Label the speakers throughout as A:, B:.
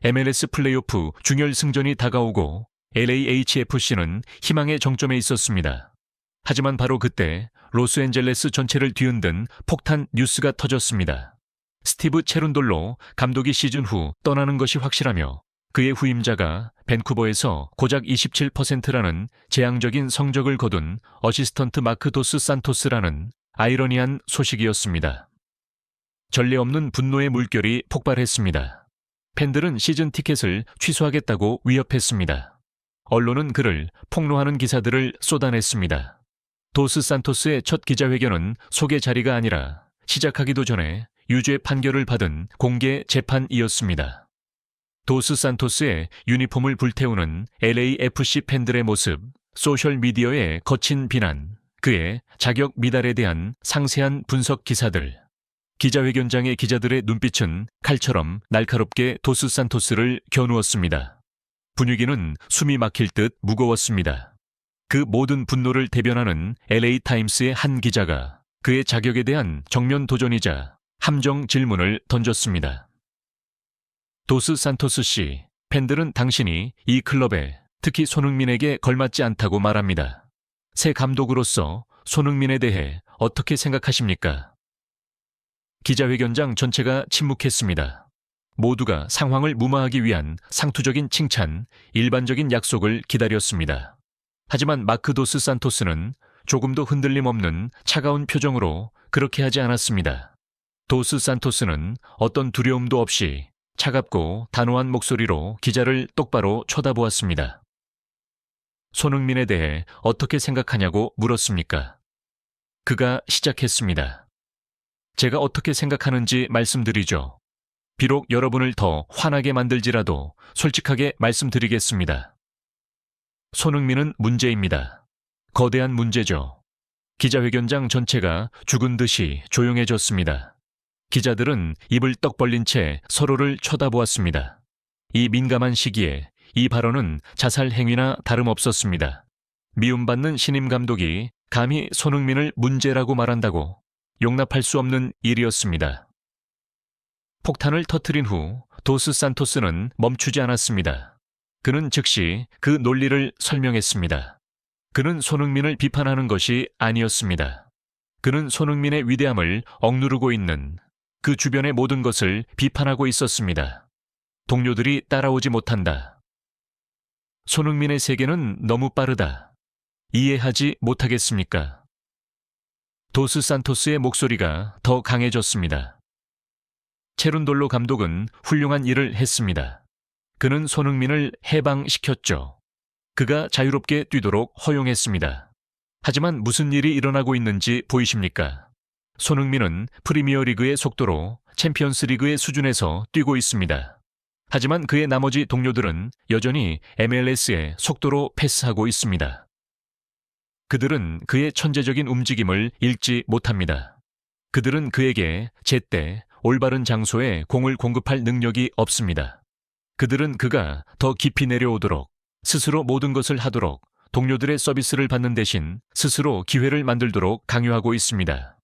A: MLS 플레이오프 중결승전이 다가오고 LAHFC는 희망의 정점에 있었습니다. 하지만 바로 그때 로스앤젤레스 전체를 뒤흔든 폭탄 뉴스가 터졌습니다. 스티브 체룬돌로 감독이 시즌 후 떠나는 것이 확실하며 그의 후임자가 밴쿠버에서 고작 27%라는 재앙적인 성적을 거둔 어시스턴트 마크 도스 산토스라는 아이러니한 소식이었습니다. 전례 없는 분노의 물결이 폭발했습니다. 팬들은 시즌 티켓을 취소하겠다고 위협했습니다. 언론은 그를 폭로하는 기사들을 쏟아냈습니다. 도스 산토스의 첫 기자회견은 소개 자리가 아니라 시작하기도 전에 유죄 판결을 받은 공개 재판이었습니다. 도스 산토스의 유니폼을 불태우는 LAFC 팬들의 모습, 소셜미디어의 거친 비난, 그의 자격 미달에 대한 상세한 분석 기사들. 기자회견장의 기자들의 눈빛은 칼처럼 날카롭게 도스 산토스를 겨누었습니다. 분위기는 숨이 막힐 듯 무거웠습니다. 그 모든 분노를 대변하는 LA타임스의 한 기자가 그의 자격에 대한 정면 도전이자 함정 질문을 던졌습니다. 도스 산토스 씨, 팬들은 당신이 이 클럽에 특히 손흥민에게 걸맞지 않다고 말합니다. 새 감독으로서 손흥민에 대해 어떻게 생각하십니까? 기자회견장 전체가 침묵했습니다. 모두가 상황을 무마하기 위한 상투적인 칭찬, 일반적인 약속을 기다렸습니다. 하지만 마크 도스 산토스는 조금도 흔들림 없는 차가운 표정으로 그렇게 하지 않았습니다. 도스 산토스는 어떤 두려움도 없이 차갑고 단호한 목소리로 기자를 똑바로 쳐다보았습니다. 손흥민에 대해 어떻게 생각하냐고 물었습니까? 그가 시작했습니다. 제가 어떻게 생각하는지 말씀드리죠. 비록 여러분을 더 화나게 만들지라도 솔직하게 말씀드리겠습니다. 손흥민은 문제입니다. 거대한 문제죠. 기자회견장 전체가 죽은 듯이 조용해졌습니다. 기자들은 입을 떡 벌린 채 서로를 쳐다보았습니다. 이 민감한 시기에 이 발언은 자살 행위나 다름없었습니다. 미움받는 신임 감독이 감히 손흥민을 문제라고 말한다고 용납할 수 없는 일이었습니다. 폭탄을 터뜨린 후 도스 산토스는 멈추지 않았습니다. 그는 즉시 그 논리를 설명했습니다. 그는 손흥민을 비판하는 것이 아니었습니다. 그는 손흥민의 위대함을 억누르고 있는 그 주변의 모든 것을 비판하고 있었습니다. 동료들이 따라오지 못한다. 손흥민의 세계는 너무 빠르다. 이해하지 못하겠습니까? 도스 산토스의 목소리가 더 강해졌습니다. 체룬돌로 감독은 훌륭한 일을 했습니다. 그는 손흥민을 해방시켰죠. 그가 자유롭게 뛰도록 허용했습니다. 하지만 무슨 일이 일어나고 있는지 보이십니까? 손흥민은 프리미어리그의 속도로 챔피언스리그의 수준에서 뛰고 있습니다. 하지만 그의 나머지 동료들은 여전히 MLS의 속도로 패스하고 있습니다. 그들은 그의 천재적인 움직임을 읽지 못합니다. 그들은 그에게 제때 올바른 장소에 공을 공급할 능력이 없습니다. 그들은 그가 더 깊이 내려오도록, 스스로 모든 것을 하도록, 동료들의 서비스를 받는 대신 스스로 기회를 만들도록 강요하고 있습니다.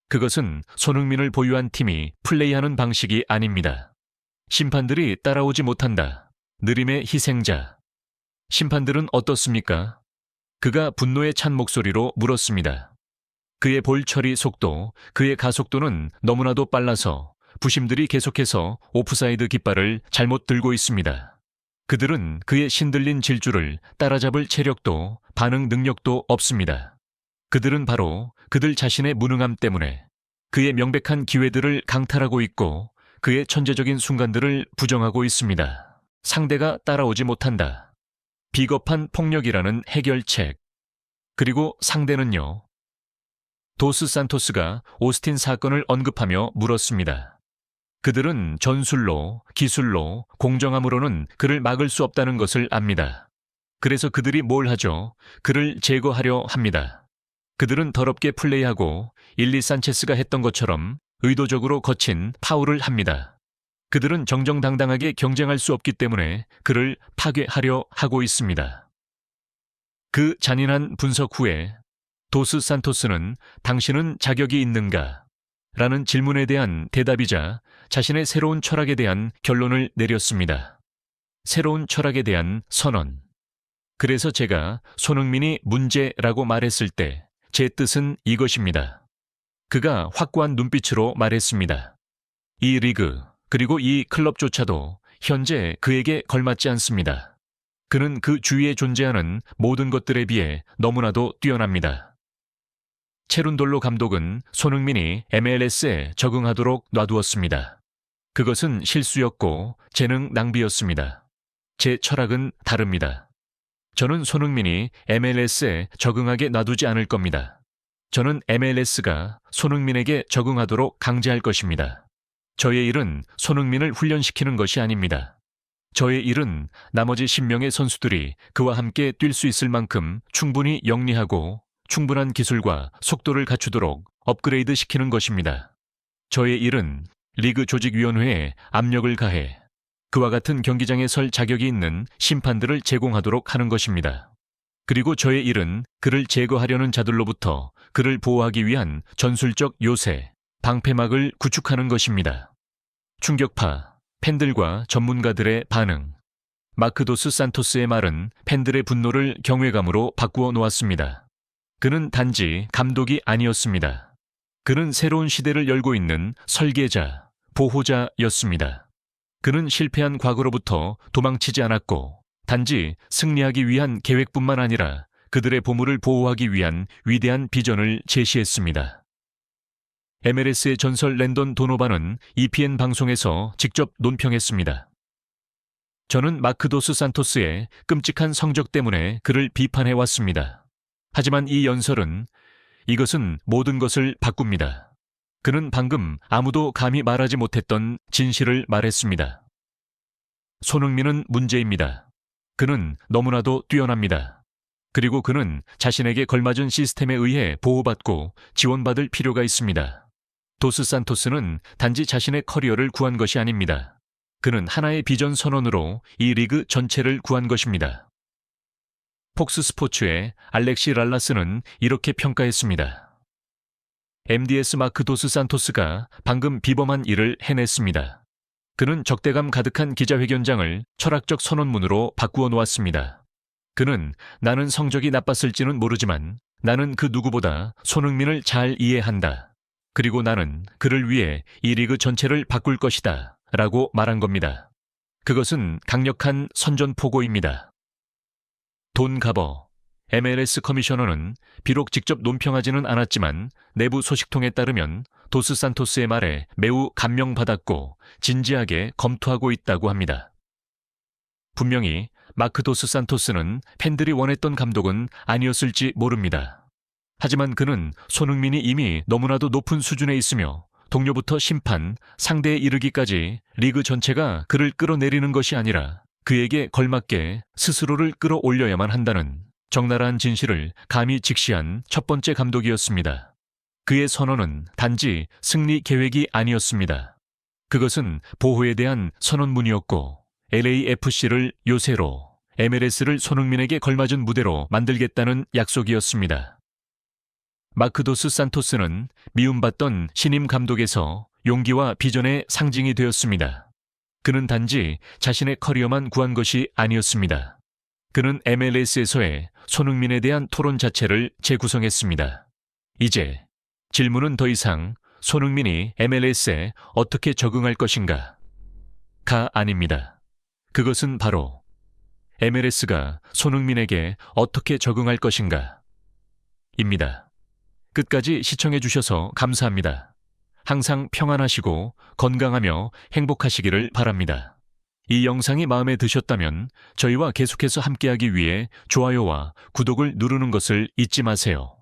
A: 그것은 손흥민을 보유한 팀이 플레이하는 방식이 아닙니다. 심판들이 따라오지 못한다. 느림의 희생자. 심판들은 어떻습니까? 그가 분노에 찬 목소리로 물었습니다. 그의 볼 처리 속도, 그의 가속도는 너무나도 빨라서 부심들이 계속해서 오프사이드 깃발을 잘못 들고 있습니다. 그들은 그의 신들린 질주를 따라잡을 체력도 반응 능력도 없습니다. 그들은 바로 그들 자신의 무능함 때문에 그의 명백한 기회들을 강탈하고 있고 그의 천재적인 순간들을 부정하고 있습니다. 상대가 따라오지 못한다. 비겁한 폭력이라는 해결책. 그리고 상대는요. 도스 산토스가 오스틴 사건을 언급하며 물었습니다. 그들은 전술로, 기술로, 공정함으로는 그를 막을 수 없다는 것을 압니다. 그래서 그들이 뭘 하죠? 그를 제거하려 합니다. 그들은 더럽게 플레이하고 일리 산체스가 했던 것처럼 의도적으로 거친 파울을 합니다. 그들은 정정당당하게 경쟁할 수 없기 때문에 그를 파괴하려 하고 있습니다. 그 잔인한 분석 후에 도스 산토스는 당신은 자격이 있는가? 라는 질문에 대한 대답이자 자신의 새로운 철학에 대한 결론을 내렸습니다. 새로운 철학에 대한 선언. 그래서 제가 손흥민이 문제라고 말했을 때 제 뜻은 이것입니다. 그가 확고한 눈빛으로 말했습니다. 이 리그, 그리고 이 클럽조차도 현재 그에게 걸맞지 않습니다. 그는 그 주위에 존재하는 모든 것들에 비해 너무나도 뛰어납니다. 체룬돌로 감독은 손흥민이 MLS에 적응하도록 놔두었습니다. 그것은 실수였고 재능 낭비였습니다. 제 철학은 다릅니다. 저는 손흥민이 MLS에 적응하게 놔두지 않을 겁니다. 저는 MLS가 손흥민에게 적응하도록 강제할 것입니다. 저의 일은 손흥민을 훈련시키는 것이 아닙니다. 저의 일은 나머지 10명의 선수들이 그와 함께 뛸 수 있을 만큼 충분히 영리하고 충분한 기술과 속도를 갖추도록 업그레이드 시키는 것입니다. 저의 일은 리그 조직위원회에 압력을 가해 그와 같은 경기장에 설 자격이 있는 심판들을 제공하도록 하는 것입니다. 그리고 저의 일은 그를 제거하려는 자들로부터 그를 보호하기 위한 전술적 요새, 방패막을 구축하는 것입니다. 충격파, 팬들과 전문가들의 반응. 마크 도스 산토스의 말은 팬들의 분노를 경외감으로 바꾸어 놓았습니다. 그는 단지 감독이 아니었습니다. 그는 새로운 시대를 열고 있는 설계자, 보호자였습니다. 그는 실패한 과거로부터 도망치지 않았고 단지 승리하기 위한 계획뿐만 아니라 그들의 보물을 보호하기 위한 위대한 비전을 제시했습니다. MLS의 전설 랜던 도노반은 EPN 방송에서 직접 논평했습니다. 저는 마크 도스 산토스의 끔찍한 성적 때문에 그를 비판해왔습니다. 하지만 이 연설은 이것은 모든 것을 바꿉니다. 그는 방금 아무도 감히 말하지 못했던 진실을 말했습니다. 손흥민은 문제입니다. 그는 너무나도 뛰어납니다. 그리고 그는 자신에게 걸맞은 시스템에 의해 보호받고 지원받을 필요가 있습니다. 도스 산토스는 단지 자신의 커리어를 구한 것이 아닙니다. 그는 하나의 비전 선언으로 이 리그 전체를 구한 것입니다. 폭스 스포츠의 알렉시 랄라스는 이렇게 평가했습니다. MDS 마크 도스 산토스가 방금 비범한 일을 해냈습니다. 그는 적대감 가득한 기자회견장을 철학적 선언문으로 바꾸어 놓았습니다. 그는 나는 성적이 나빴을지는 모르지만 나는 그 누구보다 손흥민을 잘 이해한다. 그리고 나는 그를 위해 이 리그 전체를 바꿀 것이다. 라고 말한 겁니다. 그것은 강력한 선전포고입니다. 돈 가버 MLS 커미셔너는 비록 직접 논평하지는 않았지만 내부 소식통에 따르면 도스 산토스의 말에 매우 감명받았고 진지하게 검토하고 있다고 합니다. 분명히 마크 도스 산토스는 팬들이 원했던 감독은 아니었을지 모릅니다. 하지만 그는 손흥민이 이미 너무나도 높은 수준에 있으며 동료부터 심판, 상대에 이르기까지 리그 전체가 그를 끌어내리는 것이 아니라 그에게 걸맞게 스스로를 끌어올려야만 한다는 적나라한 진실을 감히 직시한 첫 번째 감독이었습니다. 그의 선언은 단지 승리 계획이 아니었습니다. 그것은 보호에 대한 선언문이었고 LAFC를 요새로, MLS를 손흥민에게 걸맞은 무대로 만들겠다는 약속이었습니다. 마크 도스 산토스는 미움받던 신임 감독에서 용기와 비전의 상징이 되었습니다. 그는 단지 자신의 커리어만 구한 것이 아니었습니다. 그는 MLS에서의 손흥민에 대한 토론 자체를 재구성했습니다. 이제 질문은 더 이상 손흥민이 MLS에 어떻게 적응할 것인가? 가 아닙니다. 그것은 바로 MLS가 손흥민에게 어떻게 적응할 것인가? 입니다. 끝까지 시청해 주셔서 감사합니다. 항상 평안하시고 건강하며 행복하시기를 바랍니다. 이 영상이 마음에 드셨다면 저희와 계속해서 함께하기 위해 좋아요와 구독을 누르는 것을 잊지 마세요.